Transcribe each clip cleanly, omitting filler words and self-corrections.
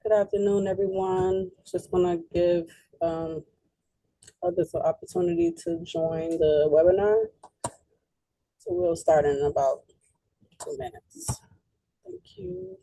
Good afternoon, everyone. Just want to give others an opportunity to join the webinar. So we'll start in about 2 minutes. Thank you.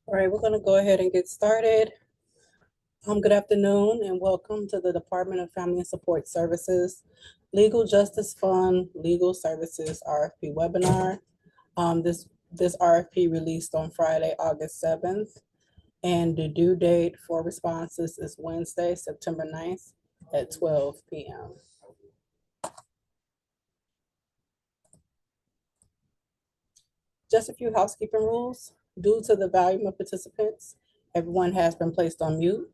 All right, we're going to go ahead and get started. Good afternoon and welcome to the Department of Family and Support Services Legal Justice Fund Legal Services RFP webinar. This RFP released on Friday, August 7th, and the due date for responses is Wednesday, September 9th at 12 p.m. Just a few housekeeping rules. Due to the volume of participants, everyone has been placed on mute.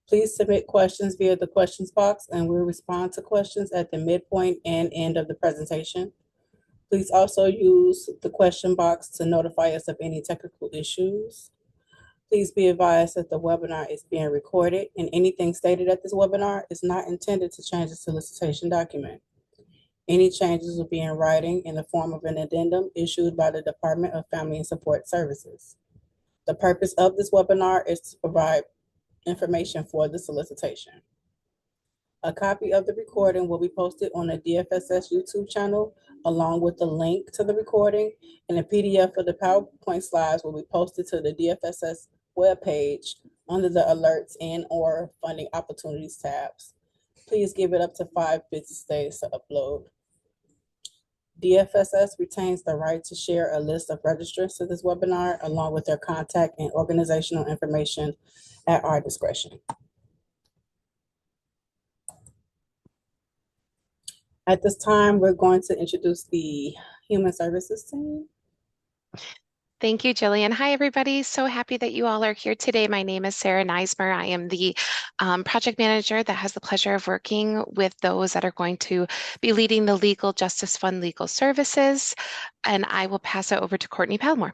Please submit questions via the questions box and we'll respond to questions at the midpoint and end of the presentation. Please also use the question box to notify us of any technical issues. Please be advised that the webinar is being recorded and anything stated at this webinar is not intended to change the solicitation document. Any changes will be in writing in the form of an addendum issued by the Department of Family and Support Services. The purpose of this webinar is to provide information for the solicitation. A copy of the recording will be posted on the DFSS YouTube channel, along with the link to the recording, and a PDF of the PowerPoint slides will be posted to the DFSS webpage under the Alerts and/or Funding Opportunities tabs. Please give it up to 5 business days to upload. DFSS retains the right to share a list of registrants to this webinar, along with their contact and organizational information at our discretion. At this time, we're going to introduce the Human Services team. Thank you, Jillian. Hi, everybody. So happy that you all are here today. My name is Sarah Neismer. I am the project manager that has the pleasure of working with those that are going to be leading the Legal Justice Fund Legal Services. And I will pass it over to Courtney Palmore.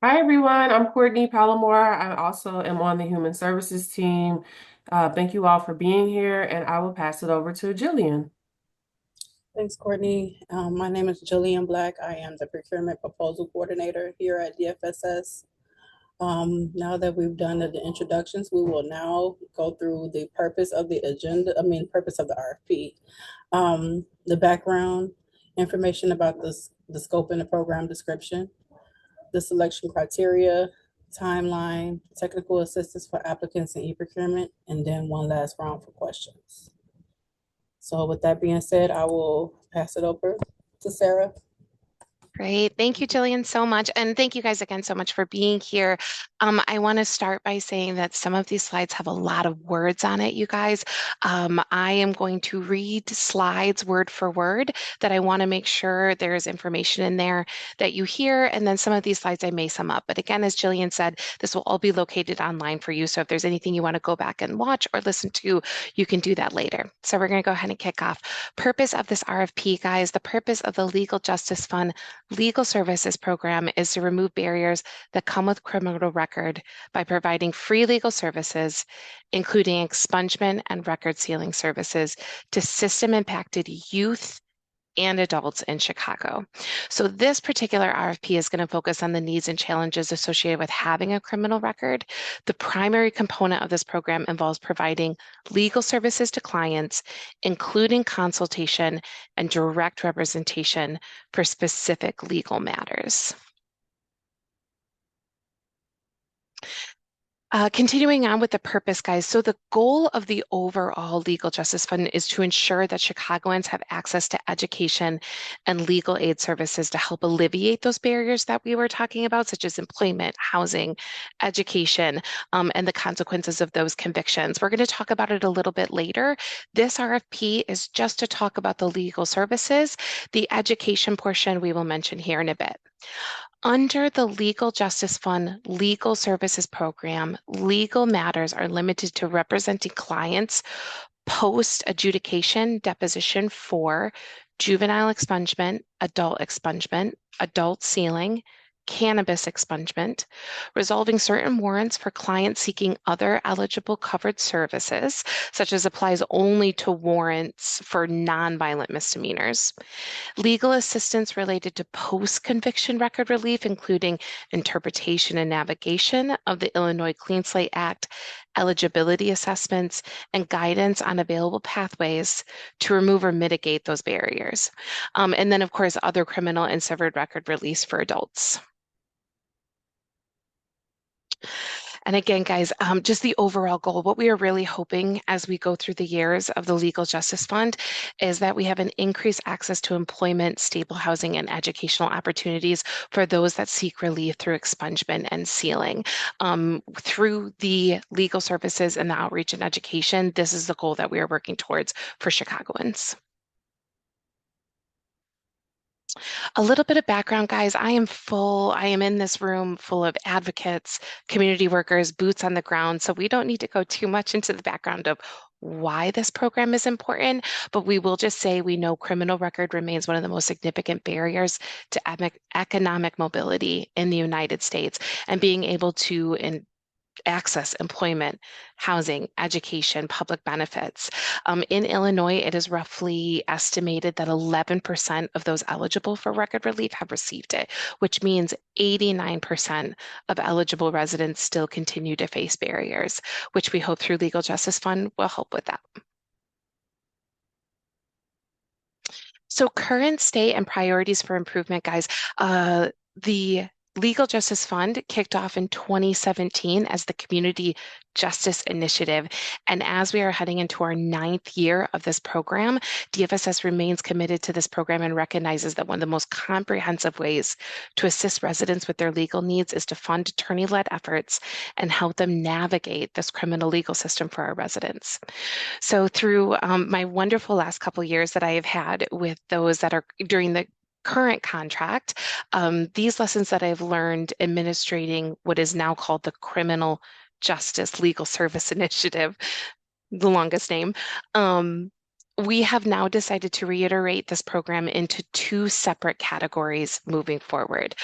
Hi, everyone. I'm Courtney Palomore. I also am on the Human Services team. Thank you all for being here, and I will pass it over to Jillian. Thanks, Courtney. My name is Jillian Black. I am the Procurement Proposal Coordinator here at DFSS. Now that we've done the introductions, we will now go through the purpose of the purpose of the RFP. The background information about the scope and the program description, the selection criteria, timeline, technical assistance for applicants in e-procurement, and then one last round for questions. So with that being said, I will pass it over to Sarah. Great. Thank you, Jillian, so much. And thank you guys again so much for being here. I want to start by saying that some of these slides have a lot of words on it, you guys. I am going to read slides word for word that I want to make sure there's information in there that you hear. And then some of these slides I may sum up. But again, as Jillian said, this will all be located online for you. So if there's anything you want to go back and watch or listen to, you can do that later. So we're going to go ahead and kick off. Purpose of this RFP, guys, the purpose of the Legal Justice Fund Legal Services Program is to remove barriers that come with criminal record by providing free legal services, including expungement and record sealing services to system-impacted youth and adults in Chicago. So this particular RFP is going to focus on the needs and challenges associated with having a criminal record. The primary component of this program involves providing legal services to clients, including consultation and direct representation for specific legal matters. Continuing on with the purpose, guys. So the goal of the overall Legal Justice Fund is to ensure that Chicagoans have access to education and legal aid services to help alleviate those barriers that we were talking about, such as employment, housing, education, and the consequences of those convictions. We're going to talk about it a little bit later. This RFP is just to talk about the legal services. The education portion we will mention here in a bit. Under the Legal Justice Fund Legal Services Program, legal matters are limited to representing clients post-adjudication deposition for juvenile expungement, adult sealing, cannabis expungement, resolving certain warrants for clients seeking other eligible covered services, such as applies only to warrants for nonviolent misdemeanors. Legal assistance related to post-conviction record relief, including interpretation and navigation of the Illinois Clean Slate Act, eligibility assessments, and guidance on available pathways to remove or mitigate those barriers. And then, of course, other criminal and severed record release for adults. And again, guys, just the overall goal, what we are really hoping as we go through the years of the Legal Justice Fund is that we have an increased access to employment, stable housing, and educational opportunities for those that seek relief through expungement and sealing. Through the legal services and the outreach and education, this is the goal that we are working towards for Chicagoans. A little bit of background, guys. I am in this room full of advocates, community workers, boots on the ground. So we don't need to go too much into the background of why this program is important, but we will just say we know criminal record remains one of the most significant barriers to economic mobility in the United States, and being able to access employment, housing, education, public benefits. In Illinois, it is roughly estimated that 11% of those eligible for record relief have received it, which means 89% of eligible residents still continue to face barriers, which we hope through Legal Justice Fund will help with that. So current state and priorities for improvement, guys. The Legal Justice Fund kicked off in 2017 as the Community Justice Initiative. And as we are heading into our 9th year of this program, DFSS remains committed to this program and recognizes that one of the most comprehensive ways to assist residents with their legal needs is to fund attorney-led efforts and help them navigate this criminal legal system for our residents. So through my wonderful last couple years that I have had with those that are during the current contract, these lessons that I've learned administrating what is now called the Criminal Justice Legal Service Initiative, the longest name, we have now decided to reiterate this program into 2 separate categories moving forward.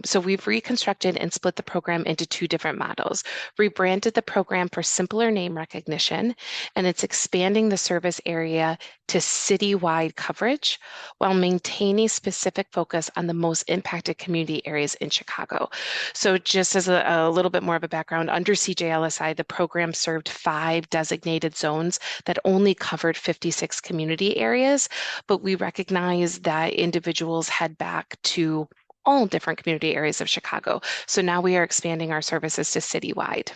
So we've reconstructed and split the program into 2 different models, rebranded the program for simpler name recognition, and it's expanding the service area to citywide coverage while maintaining specific focus on the most impacted community areas in Chicago. So just as a little bit more of a background, under CJLSI, the program served 5 designated zones that only covered 56 community areas, but we recognize that individuals head back to all different community areas of Chicago. So now we are expanding our services to citywide.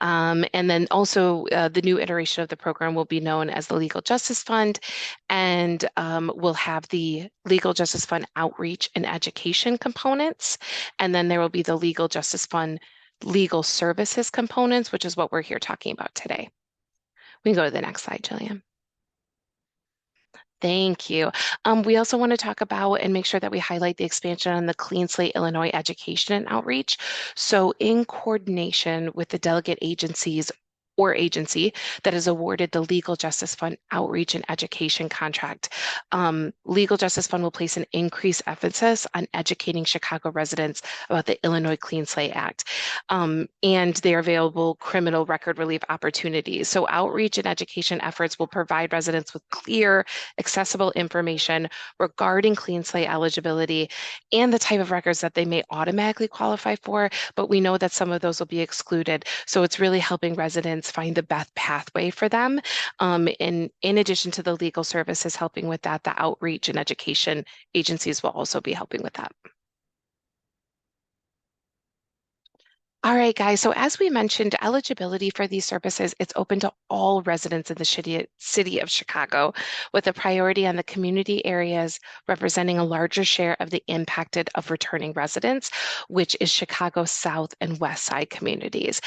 And then also the new iteration of the program will be known as the Legal Justice Fund, and we'll have the Legal Justice Fund outreach and education components. And then there will be the Legal Justice Fund legal services components, which is what we're here talking about today. We can go to the next slide, Jillian. Thank you. We also want to talk about and make sure that we highlight the expansion on the Clean Slate Illinois education and outreach. So in coordination with the delegate agencies or agency that is awarded the Legal Justice Fund Outreach and Education contract. Legal Justice Fund will place an increased emphasis on educating Chicago residents about the Illinois Clean Slate Act and their available criminal record relief opportunities. So outreach and education efforts will provide residents with clear, accessible information regarding clean slate eligibility and the type of records that they may automatically qualify for, but we know that some of those will be excluded. So it's really helping residents find the best pathway for them. In addition to the legal services helping with that, the outreach and education agencies will also be helping with that. All right, guys. So as we mentioned, eligibility for these services, it's open to all residents in the city of Chicago, with a priority on the community areas representing a larger share of the impacted of returning residents, which is Chicago South and West Side communities.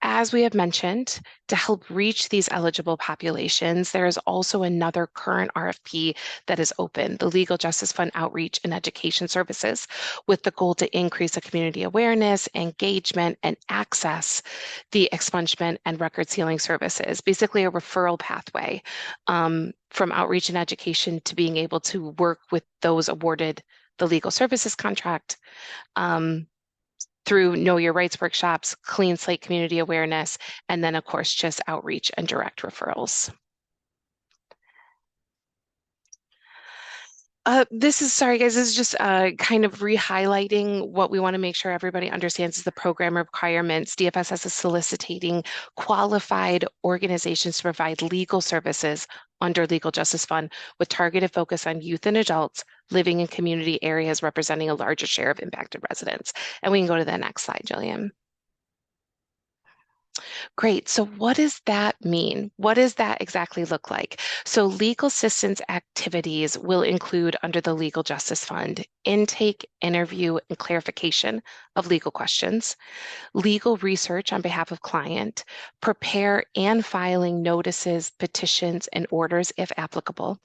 As we have mentioned, to help reach these eligible populations, there is also another current RFP that is open, the Legal Justice Fund Outreach and Education Services, with the goal to increase the community awareness, engagement, and access the expungement and record sealing services, basically a referral pathway from outreach and education to being able to work with those awarded the legal services contract. Through Know Your Rights workshops, Clean Slate community awareness, and then of course, just outreach and direct referrals. Sorry guys, this is just kind of re-highlighting what we want to make sure everybody understands is the program requirements. DFSS is soliciting qualified organizations to provide legal services under Legal Justice Fund with targeted focus on youth and adults living in community areas representing a larger share of impacted residents. And we can go to the next slide, Jillian. Great. So what does that mean? What does that exactly look like? So legal assistance activities will include under the Legal Justice Fund, intake, interview, and clarification of legal questions, legal research on behalf of client, prepare and filing notices, petitions, and orders if applicable,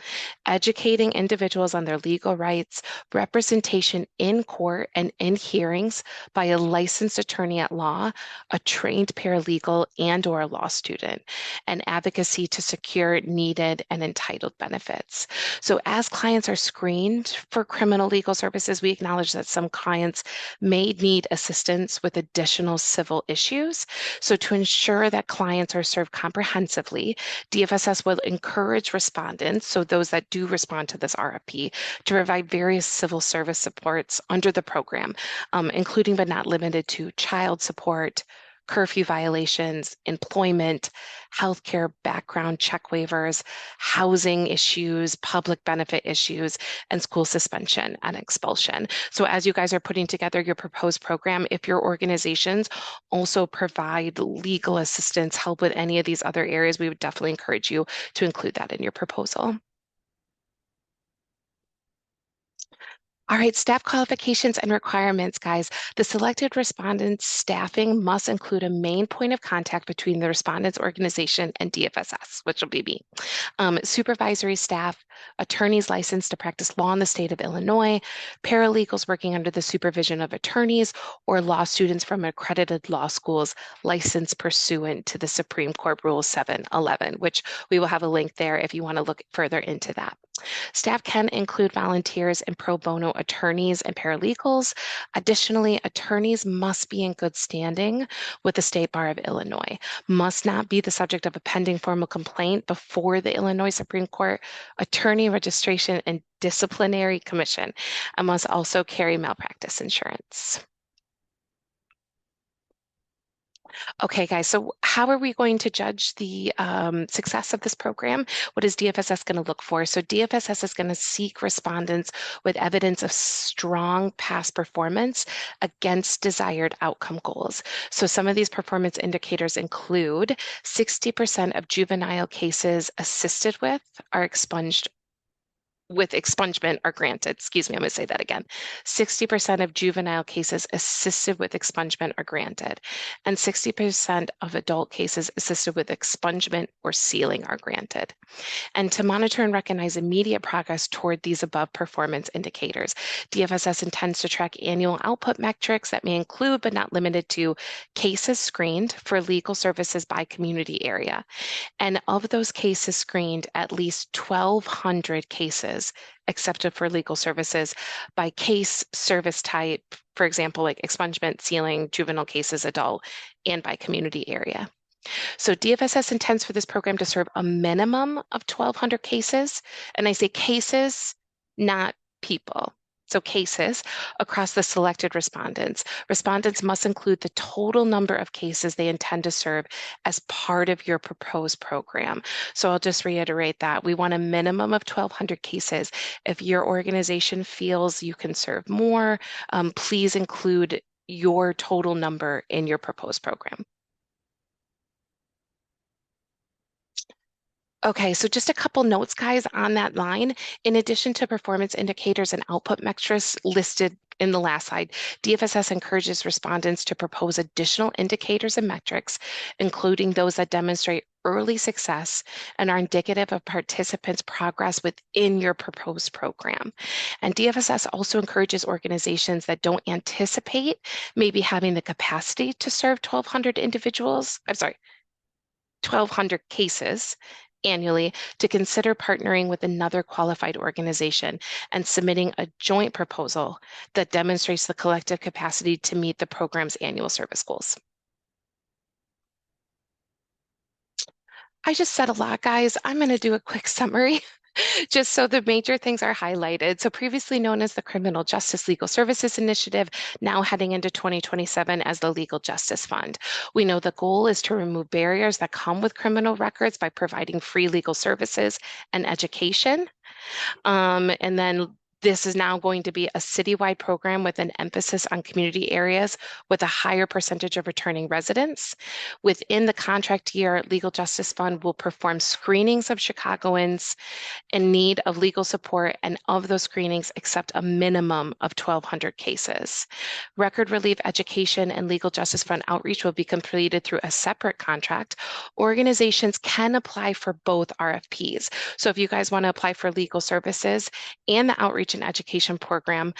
educating individuals on their legal rights, representation in court and in hearings by a licensed attorney at law, a trained paralegal, and or a law student, and advocacy to secure needed and entitled benefits. So as clients are screened for criminal legal services, we acknowledge that some clients may need assistance with additional civil issues. So to ensure that clients are served comprehensively, DFSS will encourage respondents, so those that do respond to this RFP, to provide various civil service supports under the program, including but not limited to child support, curfew violations, employment, healthcare background check waivers, housing issues, public benefit issues, and school suspension and expulsion. So as you guys are putting together your proposed program, if your organizations also provide legal assistance, help with any of these other areas, we would definitely encourage you to include that in your proposal. All right, staff qualifications and requirements, guys. The selected respondents' staffing must include a main point of contact between the respondent's organization and DFSS, which will be me. Supervisory staff, attorneys licensed to practice law in the state of Illinois, paralegals working under the supervision of attorneys, or law students from accredited law schools licensed pursuant to the Supreme Court Rule 711, which we will have a link there if you want to look further into that. Staff can include volunteers and pro bono attorneys and paralegals. Additionally, attorneys must be in good standing with the State Bar of Illinois, must not be the subject of a pending formal complaint before the Illinois Supreme Court Attorney Registration and Disciplinary Commission, and must also carry malpractice insurance. Okay, guys, so how are we going to judge the success of this program? What is DFSS going to look for? So DFSS is going to seek respondents with evidence of strong past performance against desired outcome goals. So some of these performance indicators include 60% of juvenile cases assisted with are expunged with expungement are granted. Excuse me, I'm going to say that again. 60% of juvenile cases assisted with expungement are granted, and 60% of adult cases assisted with expungement or sealing are granted. And to monitor and recognize immediate progress toward these above performance indicators, DFSS intends to track annual output metrics that may include, but not limited to, cases screened for legal services by community area. And of those cases screened, at least 1,200 cases accepted for legal services by case service type, for example, like expungement, sealing, juvenile cases, adult, and by community area. So DFSS intends for this program to serve a minimum of 1,200 cases. And I say cases, not people. So cases across the selected respondents. Respondents must include the total number of cases they intend to serve as part of your proposed program. So I'll just reiterate that. We want a minimum of 1,200 cases. If your organization feels you can serve more, please include your total number in your proposed program. Okay, so just a couple notes, guys, on that line. In addition to performance indicators and output metrics listed in the last slide, DFSS encourages respondents to propose additional indicators and metrics, including those that demonstrate early success and are indicative of participants' progress within your proposed program. And DFSS also encourages organizations that don't anticipate maybe having the capacity to serve 1,200 individuals, 1,200 cases annually to consider partnering with another qualified organization and submitting a joint proposal that demonstrates the collective capacity to meet the program's annual service goals. I just said a lot, guys. I'm going to do a quick summary. Just so the major things are highlighted. So previously known as the Criminal Justice Legal Services Initiative, now heading into 2027 as the Legal Justice Fund. We know the goal is to remove barriers that come with criminal records by providing free legal services and education. And then this is now going to be a citywide program with an emphasis on community areas with a higher percentage of returning residents. Within the contract year, Legal Justice Fund will perform screenings of Chicagoans in need of legal support, and of those screenings, accept a minimum of 1,200 cases. Record relief education and Legal Justice Fund outreach will be completed through a separate contract. Organizations can apply for both RFPs. So if you guys want to apply for legal services and the outreach and education program,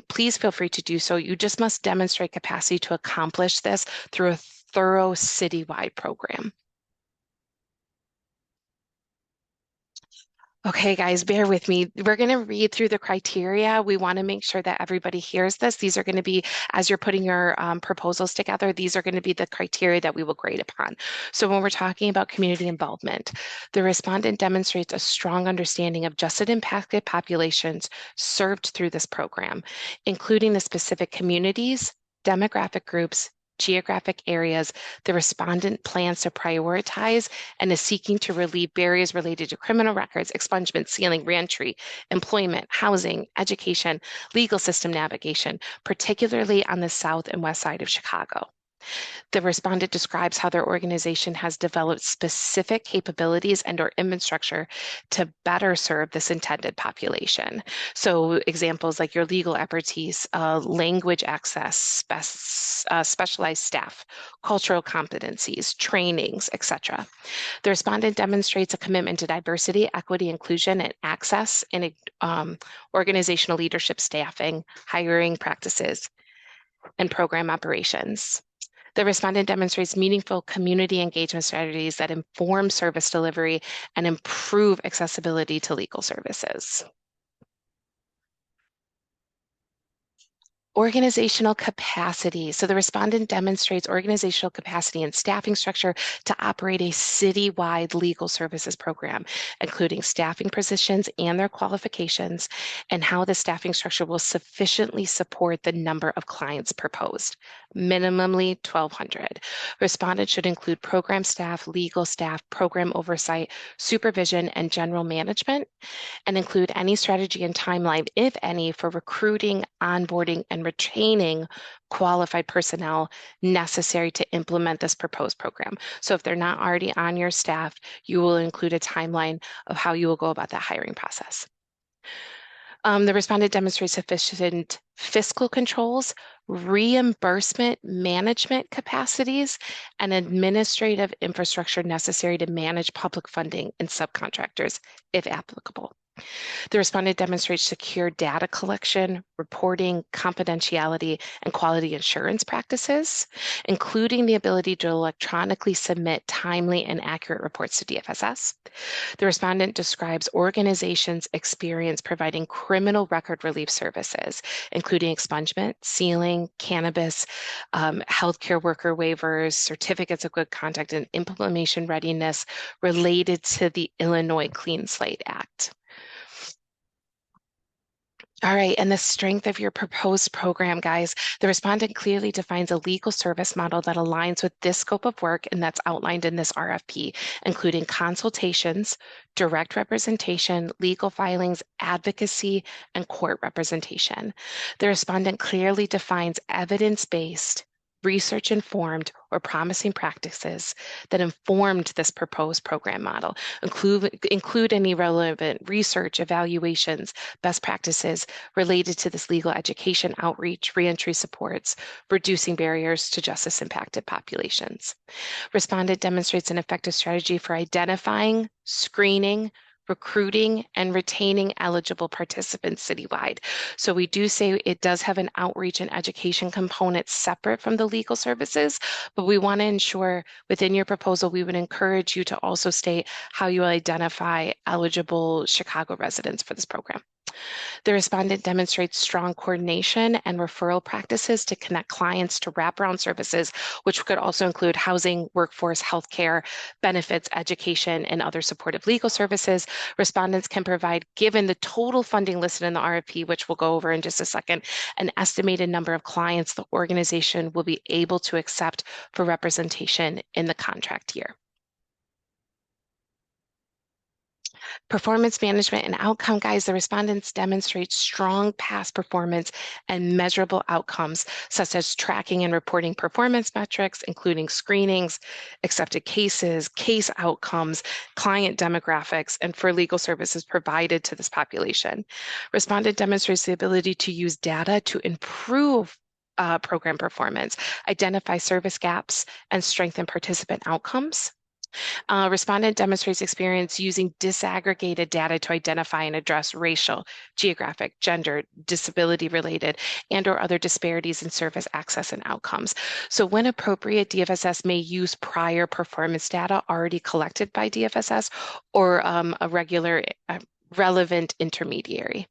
please feel free to do so. You just must demonstrate capacity to accomplish this through a thorough citywide program. Okay, guys, bear with me. We're going to read through the criteria. We want to make sure that everybody hears this. These are going to be, as you're putting your proposals together, these are going to be the criteria that we will grade upon. So when we're talking about community involvement, the respondent demonstrates a strong understanding of justice impacted populations served through this program, including the specific communities, demographic groups, geographic areas the respondent plans to prioritize and is seeking to relieve barriers related to criminal records, expungement, sealing, reentry, employment, housing, education, legal system navigation, particularly on the south and west side of Chicago. The respondent describes how their organization has developed specific capabilities and or infrastructure to better serve this intended population. So examples like your legal expertise, language access, specialized staff, cultural competencies, trainings, etc. The respondent demonstrates a commitment to diversity, equity, inclusion, and access in organizational leadership, staffing, hiring practices, and program operations. The respondent demonstrates meaningful community engagement strategies that inform service delivery and improve accessibility to legal services. Organizational capacity. So the respondent demonstrates organizational capacity and staffing structure to operate a citywide legal services program, including staffing positions and their qualifications, and how the staffing structure will sufficiently support the number of clients proposed, minimally 1,200. Respondent should include program staff, legal staff, program oversight, supervision, and general management, and include any strategy and timeline, if any, for recruiting, onboarding, and retaining qualified personnel necessary to implement this proposed program. So if they're not already on your staff, you will include a timeline of how you will go about that hiring process. The respondent demonstrates sufficient fiscal controls, reimbursement management capacities, and administrative infrastructure necessary to manage public funding and subcontractors, if applicable. The respondent demonstrates secure data collection, reporting, confidentiality, and quality assurance practices, including the ability to electronically submit timely and accurate reports to DFSS. The respondent describes organizations' experience providing criminal record relief services, including expungement, sealing, cannabis, healthcare worker waivers, certificates of good conduct, and implementation readiness related to the Illinois Clean Slate Act. All right, and the strength of your proposed program, guys. The respondent clearly defines a legal service model that aligns with this scope of work and that's outlined in this RFP, including consultations, direct representation, legal filings, advocacy, and court representation. The respondent clearly defines evidence-based, research-informed, or promising practices that informed this proposed program model. Include any relevant research, evaluations, best practices related to this legal education, outreach, reentry supports, reducing barriers to justice-impacted populations. Respondent demonstrates an effective strategy for identifying, screening, recruiting, and retaining eligible participants citywide. So we do say it does have an outreach and education component separate from the legal services, but we want to ensure within your proposal, we would encourage you to also state how you identify eligible Chicago residents for this program. The respondent demonstrates strong coordination and referral practices to connect clients to wraparound services, which could also include housing, workforce, healthcare, benefits, education, and other supportive legal services. Respondents can provide, given the total funding listed in the RFP, which we'll go over in just a second, an estimated number of clients the organization will be able to accept for representation in the contract year. Performance management and outcome, guys, the respondents demonstrate strong past performance and measurable outcomes, such as tracking and reporting performance metrics, including screenings, accepted cases, case outcomes, client demographics, and for legal services provided to this population. Respondent demonstrates the ability to use data to improve program performance, identify service gaps, and strengthen participant outcomes. Respondent demonstrates experience using disaggregated data to identify and address racial, geographic, gender, disability-related, and/or other disparities in service access and outcomes. So when appropriate, DFSS may use prior performance data already collected by DFSS or a regular relevant intermediary.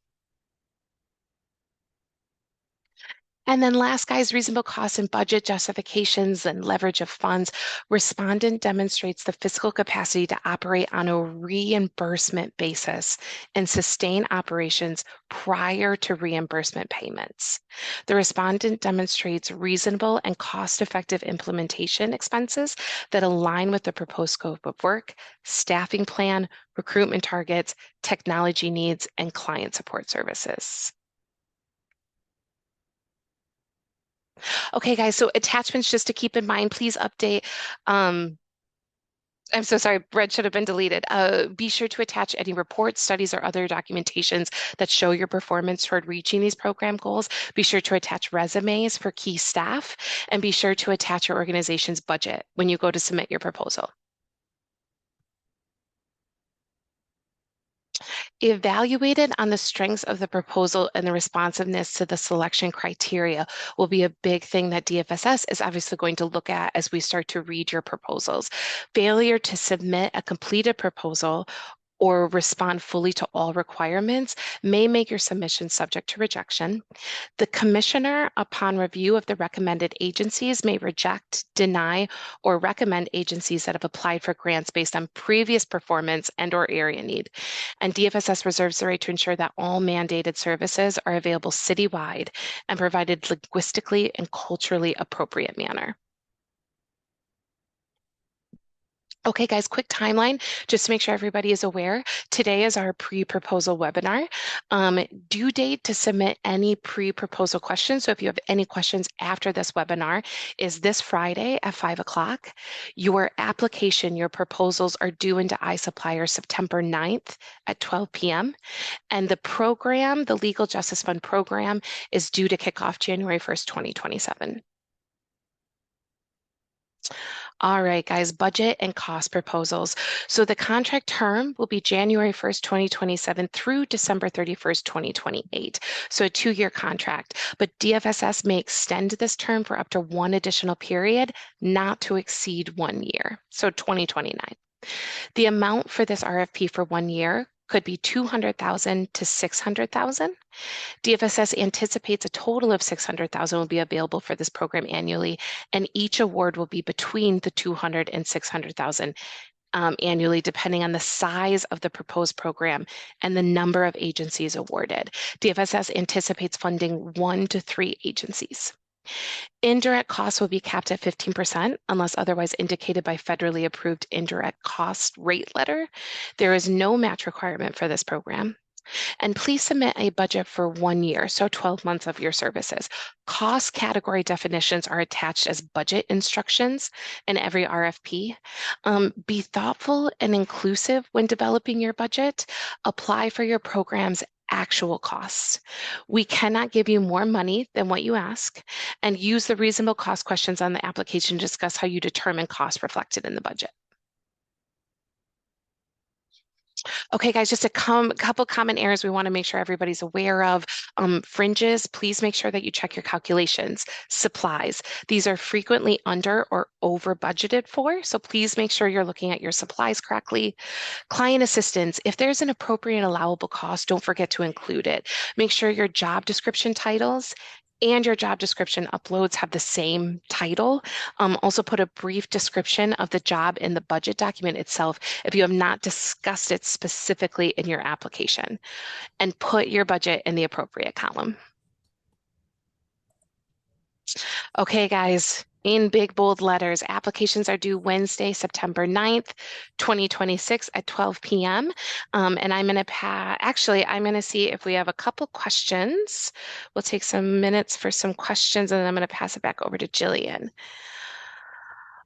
And then last, guys, reasonable costs and budget justifications and leverage of funds. Respondent demonstrates the fiscal capacity to operate on a reimbursement basis and sustain operations prior to reimbursement payments. The respondent demonstrates reasonable and cost-effective implementation expenses that align with the proposed scope of work, staffing plan, recruitment targets, technology needs, and client support services. Okay, guys, so attachments just to keep in mind, please update. I'm so sorry, Red should have been deleted. Be sure to attach any reports, studies, or other documentations that show your performance toward reaching these program goals. Be sure to attach resumes for key staff, and be sure to attach your organization's budget when you go to submit your proposal. Evaluated on the strengths of the proposal and the responsiveness to the selection criteria will be a big thing that DFSS is obviously going to look at as we start to read your proposals. Failure to submit a completed proposal or respond fully to all requirements may make your submission subject to rejection. The commissioner, upon review of the recommended agencies, may reject, deny, or recommend agencies that have applied for grants based on previous performance and/or area need. And DFSS reserves the right to ensure that all mandated services are available citywide and provided linguistically and culturally appropriate manner. Okay, guys, quick timeline, just to make sure everybody is aware. Today is our pre-proposal webinar. Due date to submit any pre-proposal questions. So if you have any questions after this webinar is this Friday at 5 o'clock. Your application, your proposals are due into iSupplier September 9th at 12 p.m. And the program, the Legal Justice Fund program, is due to kick off January 1st, 2027. All right, guys, budget and cost proposals. So the contract term will be January 1st, 2027 through December 31st, 2028. So a 2-year contract, but DFSS may extend this term for up to one additional period, not to exceed 1 year. So 2029. The amount for this RFP for 1 year could be $200,000 to $600,000. DFSS anticipates a total of $600,000 will be available for this program annually, and each award will be between the $200,000 and $600,000 annually, depending on the size of the proposed program and the number of agencies awarded. DFSS anticipates funding 1 to 3 agencies. Indirect costs will be capped at 15% unless otherwise indicated by federally approved indirect cost rate letter. There is no match requirement for this program. And please submit a budget for 1 year, so 12 months of your services. Cost category definitions are attached as budget instructions in every RFP. Be thoughtful and inclusive when developing your budget. Apply for your program's actual costs. We cannot give you more money than what you ask, and use the reasonable cost questions on the application to discuss how you determine costs reflected in the budget. Okay, guys, just a couple common errors we want to make sure everybody's aware of. Fringes, please make sure that you check your calculations. Supplies, these are frequently under or over budgeted for, so please make sure you're looking at your supplies correctly. Client assistance, if there's an appropriate allowable cost, don't forget to include it. Make sure your job description titles and your job description uploads have the same title. Also put a brief description of the job in the budget document itself if you have not discussed it specifically in your application, and put your budget in the appropriate column. Okay, guys, in big bold letters, applications are due Wednesday, September 9th, 2026 at 12 p.m. And I'm going to see if we have a couple questions. We'll take some minutes for some questions, and then I'm going to pass it back over to Jillian.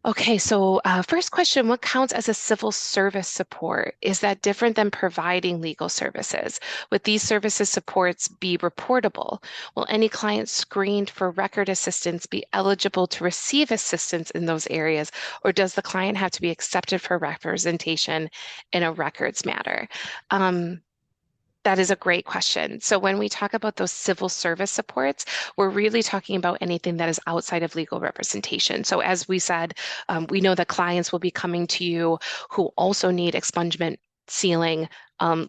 Okay, so first question, what counts as a civil service support? Is that different than providing legal services? Would these services supports be reportable? Will any client screened for record assistance be eligible to receive assistance in those areas? Or does the client have to be accepted for representation in a records matter? That is a great question. So when we talk about those civil service supports, we're really talking about anything that is outside of legal representation. So as we said, we know that clients will be coming to you who also need expungement, sealing,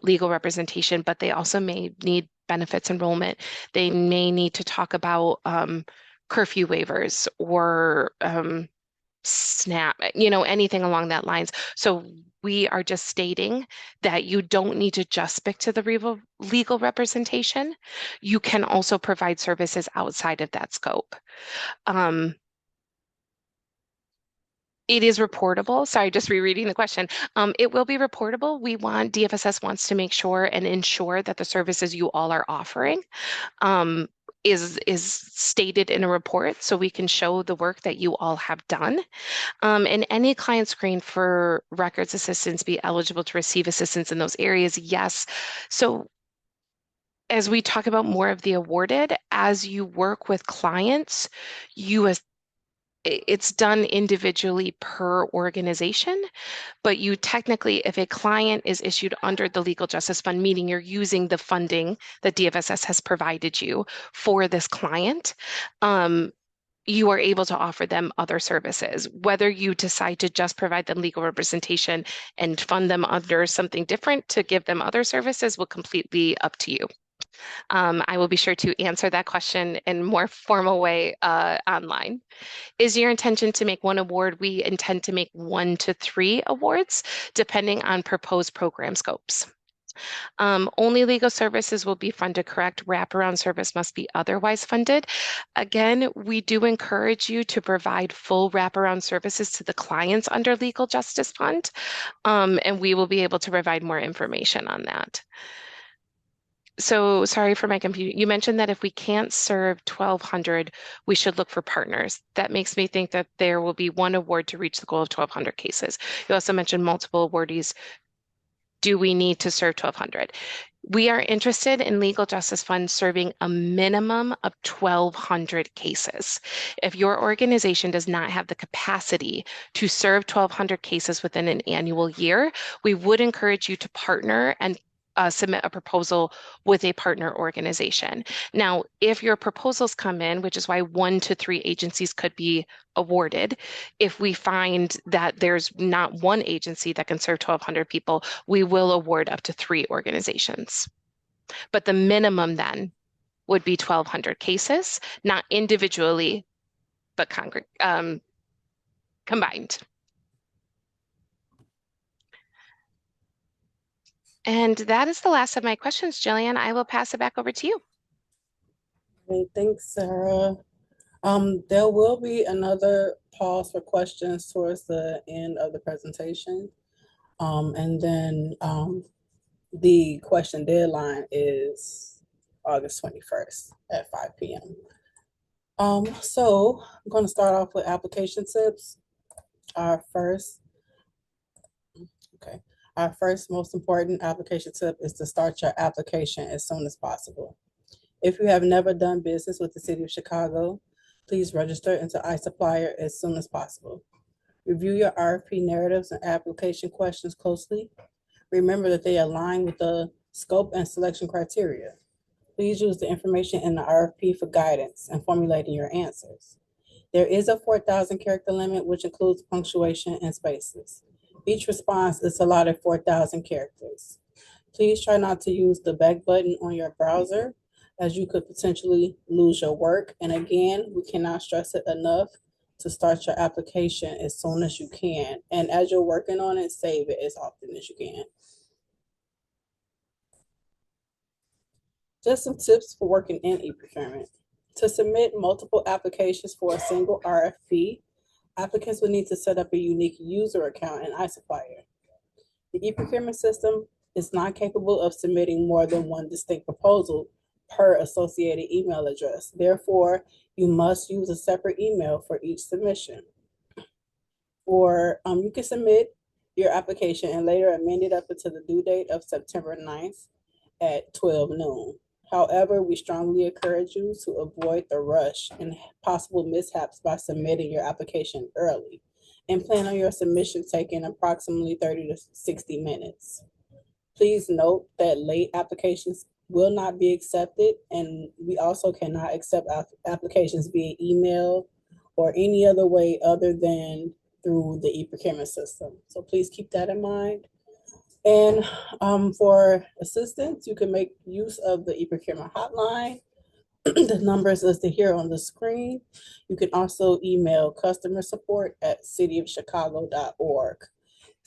legal representation, but they also may need benefits enrollment. They may need to talk about curfew waivers or SNAP, anything along that lines. So we are just stating that you don't need to just stick to the legal representation. You can also provide services outside of that scope. It is reportable. Sorry, just rereading the question. It will be reportable. DFSS wants to make sure and ensure that the services you all are offering is stated in a report, so we can show the work that you all have done. And any client screened for records assistance be eligible to receive assistance in those areas? Yes. So as we talk about more of the awarded, as you work with clients, it's done individually per organization, but you technically, if a client is issued under the Legal Justice Fund, meaning you're using the funding that DFSS has provided you for this client, you are able to offer them other services. Whether you decide to just provide them legal representation and fund them under something different to give them other services will completely up to you. I will be sure to answer that question in a more formal way online. Is your intention to make one award? We intend to make 1 to 3 awards, depending on proposed program scopes. Only legal services will be funded, correct? Wraparound service must be otherwise funded. Again, we do encourage you to provide full wraparound services to the clients under Legal Justice Fund, and we will be able to provide more information on that. So sorry for my confusion. You mentioned that if we can't serve 1,200, we should look for partners. That makes me think that there will be one award to reach the goal of 1,200 cases. You also mentioned multiple awardees. Do we need to serve 1,200? We are interested in Legal Justice Fund serving a minimum of 1,200 cases. If your organization does not have the capacity to serve 1,200 cases within an annual year, we would encourage you to partner and submit a proposal with a partner organization. Now, if your proposals come in, which is why 1 to 3 agencies could be awarded, if we find that there's not one agency that can serve 1,200 people, we will award up to 3 organizations. But the minimum then would be 1,200 cases, not individually, but combined. And that is the last of my questions, Jillian. I will pass it back over to you. Okay, thanks, Sarah. There will be another pause for questions towards the end of the presentation. And then the question deadline is August 21st at 5 p.m. So I'm going to start off with application tips. Our first most important application tip is to start your application as soon as possible. If you have never done business with the City of Chicago, please register into iSupplier as soon as possible. Review your RFP narratives and application questions closely. Remember that they align with the scope and selection criteria. Please use the information in the RFP for guidance in formulating your answers. There is a 4,000 character limit, which includes punctuation and spaces. Each response is allotted 4,000 characters. Please try not to use the back button on your browser, as you could potentially lose your work. And again, we cannot stress it enough to start your application as soon as you can. And as you're working on it, save it as often as you can. Just some tips for working in e-procurement. To submit multiple applications for a single RFP, applicants will need to set up a unique user account in iSupplier. The e-procurement system is not capable of submitting more than one distinct proposal per associated email address. Therefore, you must use a separate email for each submission. Or you can submit your application and later amend it up until the due date of September 9th at 12 noon. However, we strongly encourage you to avoid the rush and possible mishaps by submitting your application early, and plan on your submission taking approximately 30 to 60 minutes. Please note that late applications will not be accepted, and we also cannot accept applications via email or any other way other than through the e-procurement system. So please keep that in mind. And for assistance, you can make use of the e-procurement hotline. The number is listed here on the screen. You can also email customer support at cityofchicago.org.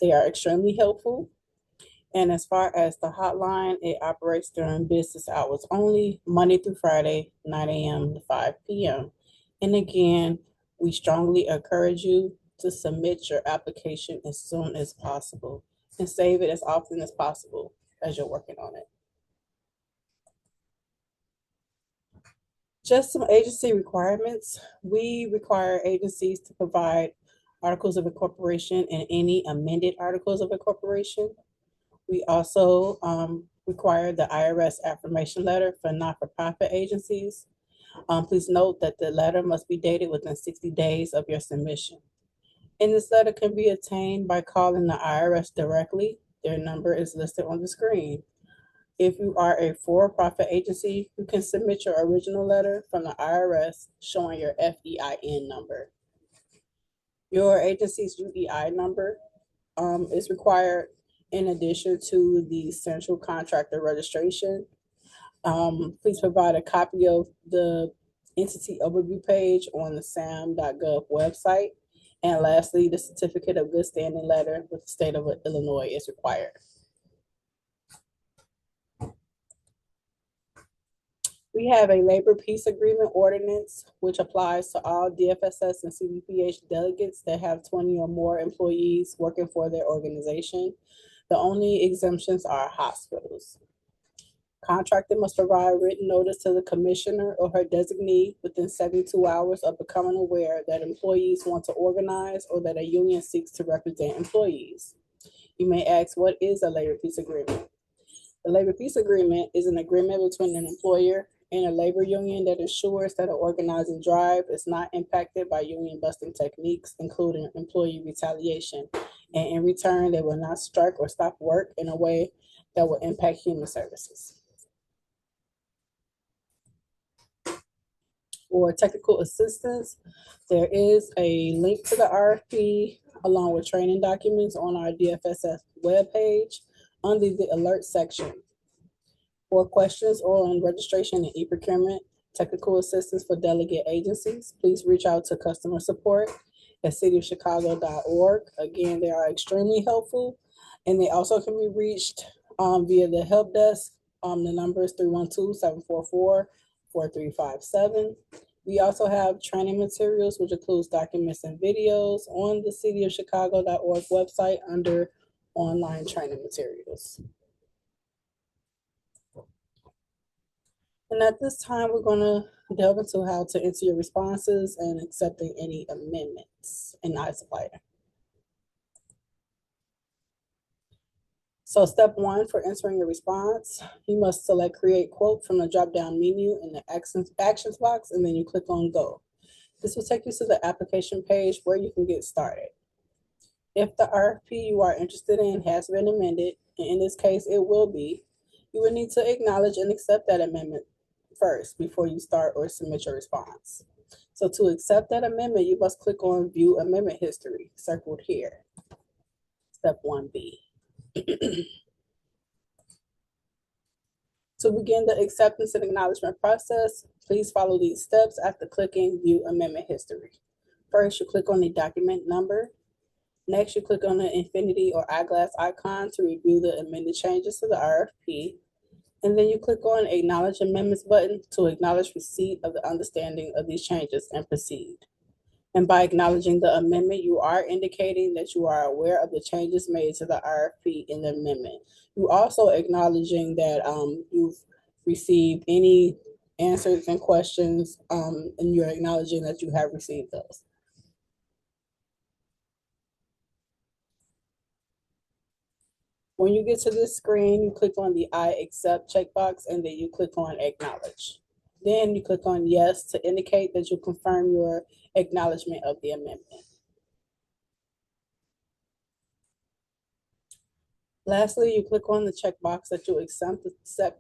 They are extremely helpful. And as far as the hotline, it operates during business hours only, Monday through Friday, 9 a.m. to 5 p.m. And again, we strongly encourage you to submit your application as soon as possible and save it as often as possible as you're working on it. Just some agency requirements. We require agencies to provide articles of incorporation and any amended articles of incorporation. We also require the IRS affirmation letter for not-for-profit agencies. Please note that the letter must be dated within 60 days of your submission. And this letter can be obtained by calling the IRS directly. Their number is listed on the screen. If you are a for-profit agency, you can submit your original letter from the IRS showing your FEIN number. Your agency's UEI number is required in addition to the central contractor registration. Please provide a copy of the entity overview page on the sam.gov website. And lastly, the certificate of good standing letter with the state of Illinois is required. We have a labor peace agreement ordinance, which applies to all DFSS and CDPH delegates that have 20 or more employees working for their organization. The only exemptions are hospitals. Contractor must provide written notice to the commissioner or her designee within 72 hours of becoming aware that employees want to organize or that a union seeks to represent employees. You may ask, what is a labor peace agreement? The labor peace agreement is an agreement between an employer and a labor union that ensures that an organizing drive is not impacted by union busting techniques, including employee retaliation. And in return, they will not strike or stop work in a way that will impact human services. For technical assistance, there is a link to the RFP along with training documents on our DFSS webpage under the alert section. For questions on registration and e-procurement, technical assistance for delegate agencies, please reach out to customer support at cityofchicago.org. Again, they are extremely helpful, and they also can be reached via the help desk. The number is 312-744-4357. We also have training materials, which includes documents and videos on the cityofchicago.org website under online training materials. And at this time, we're going to delve into how to enter your responses and accepting any amendments in iSupplier. So step one for entering your response, you must select Create Quote from the drop-down menu in the actions box, and then you click on Go. This will take you to the application page where you can get started. If the RFP you are interested in has been amended, and in this case it will be, you will need to acknowledge and accept that amendment first before you start or submit your response. So to accept that amendment, you must click on View Amendment History, circled here. Step 1B. To begin the acceptance and acknowledgement process, please follow these steps after clicking View Amendment History. First, you click on the document number. Next, you click on the infinity or eyeglass icon to review the amended changes to the RFP. And then you click on Acknowledge Amendments button to acknowledge receipt of the understanding of these changes and proceed. And by acknowledging the amendment, you are indicating that you are aware of the changes made to the RFP in the amendment. You also acknowledging that you've received any answers and questions, and you're acknowledging that you have received those. When you get to this screen, you click on the I accept checkbox, and then you click on Acknowledge. Then you click on Yes to indicate that you confirm your acknowledgement of the amendment. Lastly, you click on the checkbox that you accept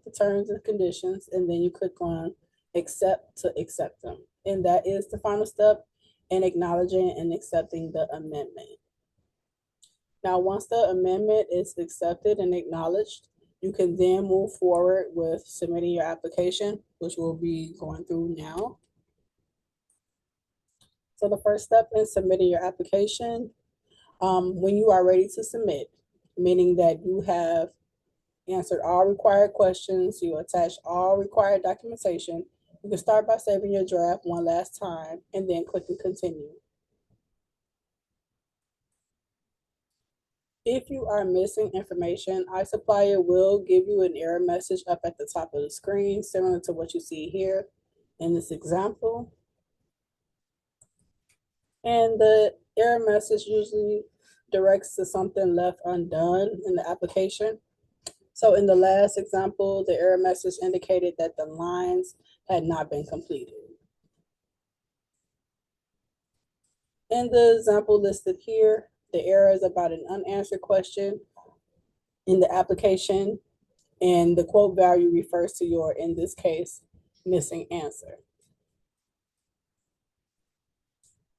the terms and conditions, and then you click on Accept to accept them. And that is the final step in acknowledging and accepting the amendment. Now, once the amendment is accepted and acknowledged, you can then move forward with submitting your application, which we'll be going through now. So the first step in submitting your application, when you are ready to submit, meaning that you have answered all required questions, you attach all required documentation, you can start by saving your draft one last time and then clicking Continue. If you are missing information, iSupplier will give you an error message up at the top of the screen, similar to what you see here in this example. And the error message usually directs to something left undone in the application. So in the last example, the error message indicated that the lines had not been completed. In the example listed here, the error is about an unanswered question in the application, and the quote value refers to your, in this case, missing answer.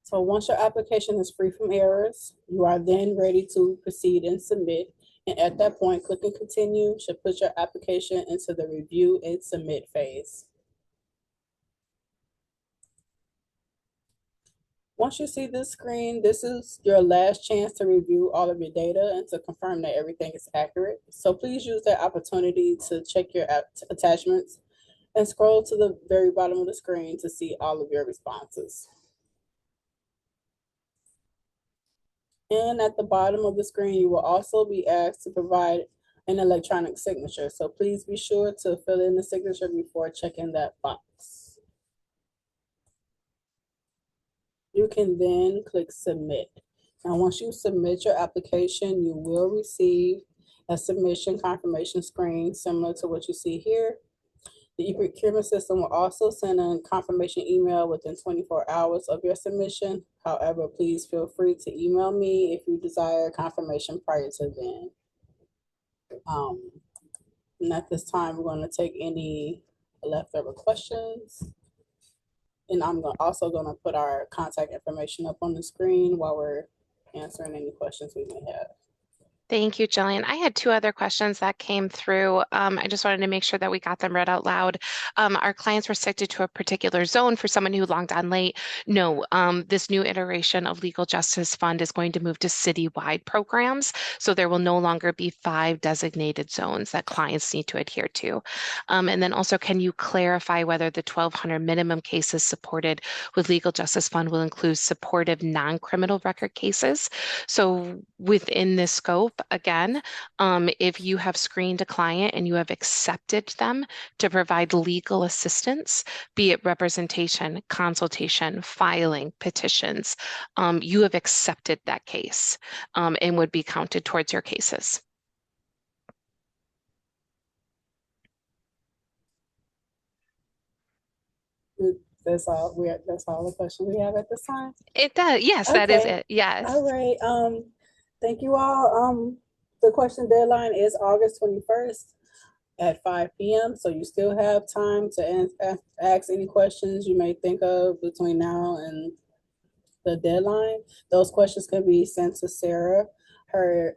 So once your application is free from errors, you are then ready to proceed and submit. And at that point, clicking Continue should put your application into the review and submit phase. Once you see this screen, this is your last chance to review all of your data and to confirm that everything is accurate. So please use that opportunity to check your attachments and scroll to the very bottom of the screen to see all of your responses. And at the bottom of the screen, you will also be asked to provide an electronic signature. So please be sure to fill in the signature before checking that box. You can then click submit. Now, once you submit your application, you will receive a submission confirmation screen similar to what you see here. The e-procurement system will also send a confirmation email within 24 hours of your submission. However, please feel free to email me if you desire confirmation prior to then. And at this time, we're going to take any leftover questions. And I'm also going to put our contact information up on the screen while we're answering any questions we may have. Thank you, Jillian. I had two other questions that came through. I just wanted to make sure that we got them read out loud. Are clients restricted to a particular zone for someone who logged on late? No, this new iteration of Legal Justice Fund is going to move to citywide programs. So there will no longer be 5 designated zones that clients need to adhere to. And then also, can you clarify whether the 1,200 minimum cases supported with Legal Justice Fund will include supportive non-criminal record cases? So within this scope, again, if you have screened a client and you have accepted them to provide legal assistance, be it representation, consultation, filing, petitions, you have accepted that case and would be counted towards your cases. That's all the questions we have at this time. It does. Yes, Okay. that is it. Yes. All right. Thank you all. The question deadline is August 21st at 5 p.m. So you still have time to ask any questions you may think of between now and the deadline. Those questions can be sent to Sarah. Her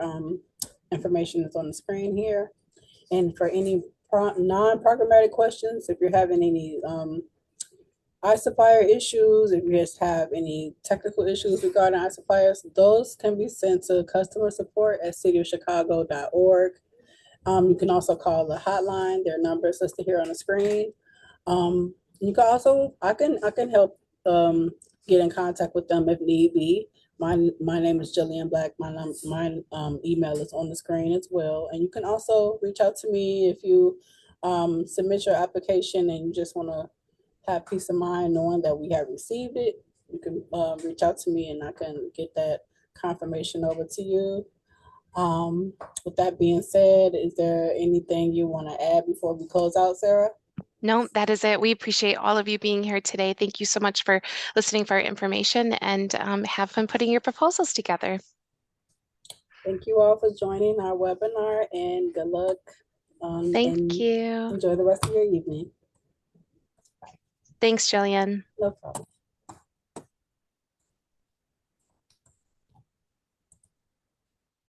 information is on the screen here. And for any non-programmatic questions, if you're having any iSupplier issues, if you just have any technical issues regarding iSuppliers, those can be sent to customer support at cityofchicago.org. You can also call the hotline. Their number is listed here on the screen. You can also, I can help get in contact with them if need be. My name is Jillian Black. My email is on the screen as well. And you can also reach out to me if you submit your application and you just want to have peace of mind knowing that we have received it. You can reach out to me and I can get that confirmation over to you. With that being said, is there anything you want to add before we close out, Sarah? No, that is it. We appreciate all of you being here today. Thank you so much for listening for our information and have fun putting your proposals together. Thank you all for joining our webinar and good luck. Thank you. Enjoy the rest of your evening. Thanks, Jillian. No problem.